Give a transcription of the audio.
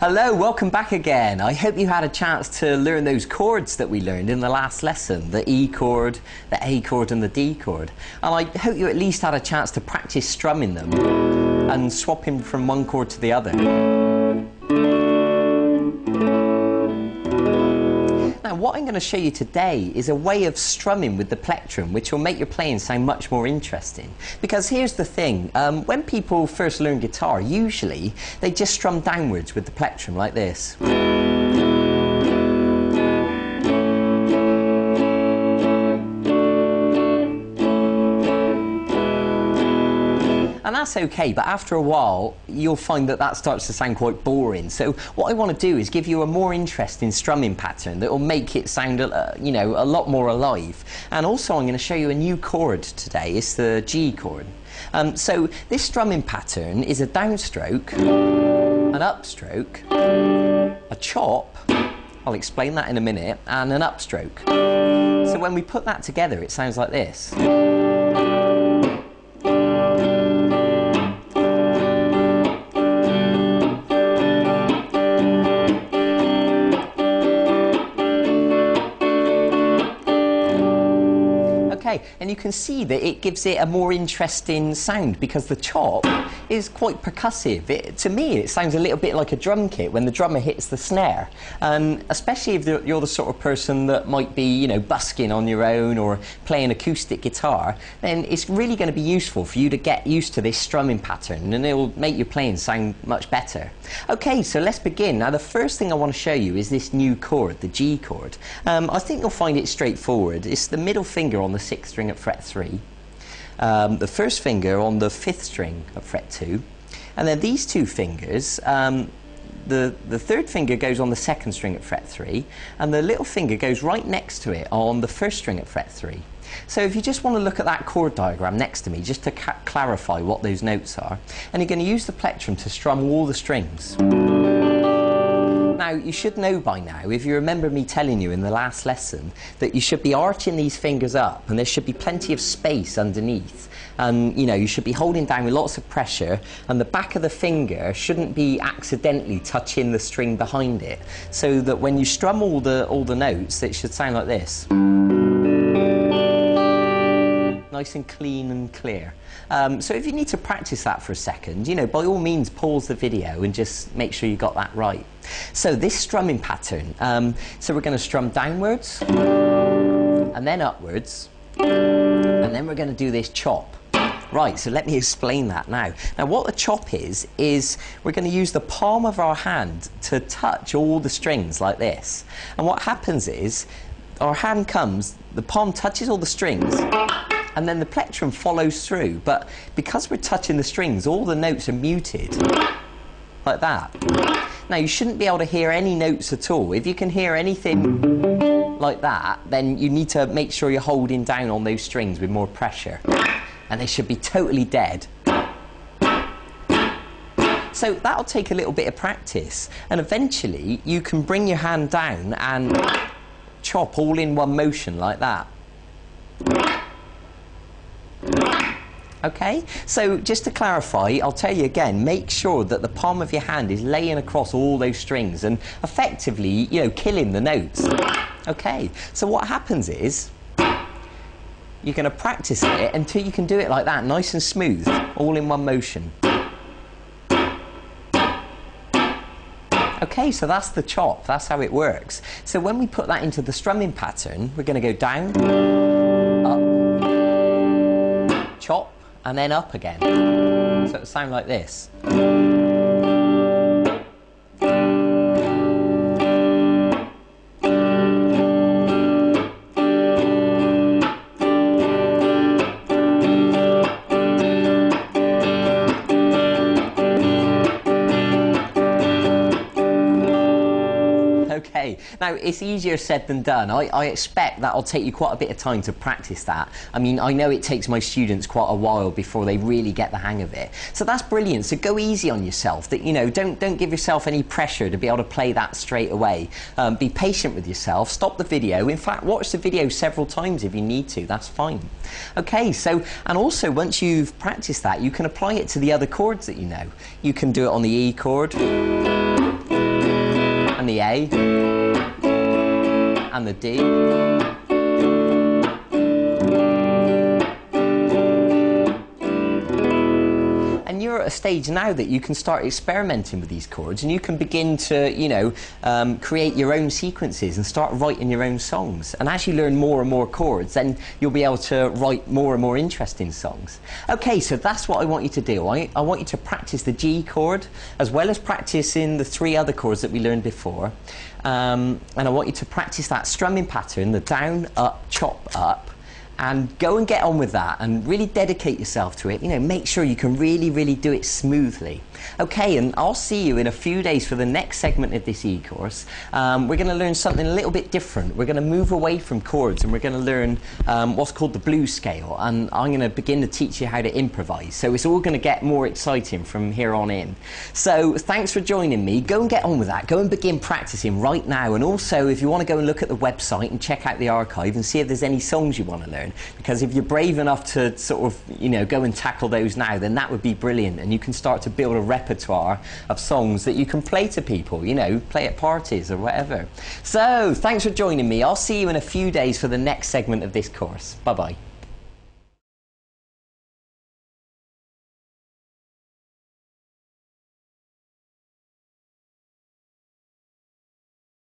Hello, welcome back again. I hope you had a chance to learn those chords that we learned in the last lesson, the E chord, the A chord and the D chord. And I hope you at least had a chance to practice strumming them and swapping from one chord to the other. Now what I'm going to show you today is a way of strumming with the plectrum which will make your playing sound much more interesting. Because here's the thing, when people first learn guitar, usually they just strum downwards with the plectrum like this. And that's okay, but after a while you'll find that that starts to sound quite boring. So what I want to do is give you a more interesting strumming pattern that will make it sound a lot more alive. And also I'm going to show you a new chord today. It's the G chord. So this strumming pattern is a downstroke, an upstroke, a chop, I'll explain that in a minute, and an upstroke. So when we put that together it sounds like this. And you can see that it gives it a more interesting sound because the chop is quite percussive. To me it sounds a little bit like a drum kit when the drummer hits the snare, and especially if you're the sort of person that might be busking on your own or playing acoustic guitar, then it's really going to be useful for you to get used to this strumming pattern and it will make your playing sound much better. Okay, so let's begin. Now the first thing I want to show you is this new chord, the G chord. I think you'll find it straightforward. It's the middle finger on the 6th string at fret 3, the first finger on the 5th string at fret 2, and then these two fingers, the third finger goes on the 2nd string at fret 3, and the little finger goes right next to it on the 1st string at fret 3. So if you just want to look at that chord diagram next to me, just to clarify what those notes are, and you're going to use the plectrum to strum all the strings. Now, you should know by now, if you remember me telling you in the last lesson, that you should be arching these fingers up and there should be plenty of space underneath. And you should be holding down with lots of pressure, and the back of the finger shouldn't be accidentally touching the string behind it, so that when you strum all the notes, it should sound like this. Nice and clean and clear. So if you need to practice that for a second, by all means pause the video and just make sure you got that right. So this strumming pattern, so we're going to strum downwards and then upwards, and then we're going to do this chop. Right, so let me explain that now. Now what the chop is we're going to use the palm of our hand to touch all the strings like this. And what happens is our hand comes, the palm touches all the strings, and then the plectrum follows through, but because we're touching the strings, all the notes are muted, like that. Now you shouldn't be able to hear any notes at all. If you can hear anything like that, then you need to make sure you're holding down on those strings with more pressure, and they should be totally dead. So that'll take a little bit of practice, and eventually you can bring your hand down and chop all in one motion like that. Okay, so just to clarify, I'll tell you again, make sure that the palm of your hand is laying across all those strings and effectively, killing the notes. Okay, so what happens is you're going to practice it until you can do it like that, nice and smooth, all in one motion. Okay, so that's the chop, that's how it works. So when we put that into the strumming pattern, we're going to go down, up, chop, and then up again. So it'll sound like this. Okay, now it's easier said than done. I expect that'll take you quite a bit of time to practice that. I mean, I know it takes my students quite a while before they really get the hang of it. So that's brilliant. So go easy on yourself. Don't give yourself any pressure to be able to play that straight away. Be patient with yourself. Stop the video. In fact, watch the video several times if you need to. That's fine. Okay, so, and also once you've practiced that, you can apply it to the other chords that you know. You can do it on the E chord. the A and the D. And you're at a stage now that you can start experimenting with these chords, and you can begin to, you know, create your own sequences and start writing your own songs. And as you learn more and more chords, then you'll be able to write more and more interesting songs. Okay, so that's what I want you to do. I want you to practice the G chord, as well as practicing the 3 other chords that we learned before. And I want you to practice that strumming pattern, the down, up, chop, up. And go and get on with that and really dedicate yourself to it. You know, make sure you can really do it smoothly. Okay, and I'll see you in a few days for the next segment of this e-course. We're going to learn something a little bit different. We're going to move away from chords, and we're going to learn what's called the blues scale. And I'm going to begin to teach you how to improvise. So it's all going to get more exciting from here on in. So thanks for joining me. Go and get on with that. Go and begin practicing right now. And also, if you want to go and look at the website and check out the archive and see if there's any songs you want to learn, because if you're brave enough to sort of, you know, go and tackle those now, then that would be brilliant, and you can start to build a repertoire of songs that you can play to people, you know, play at parties or whatever. So thanks for joining me. I'll see you in a few days for the next segment of this course. Bye bye.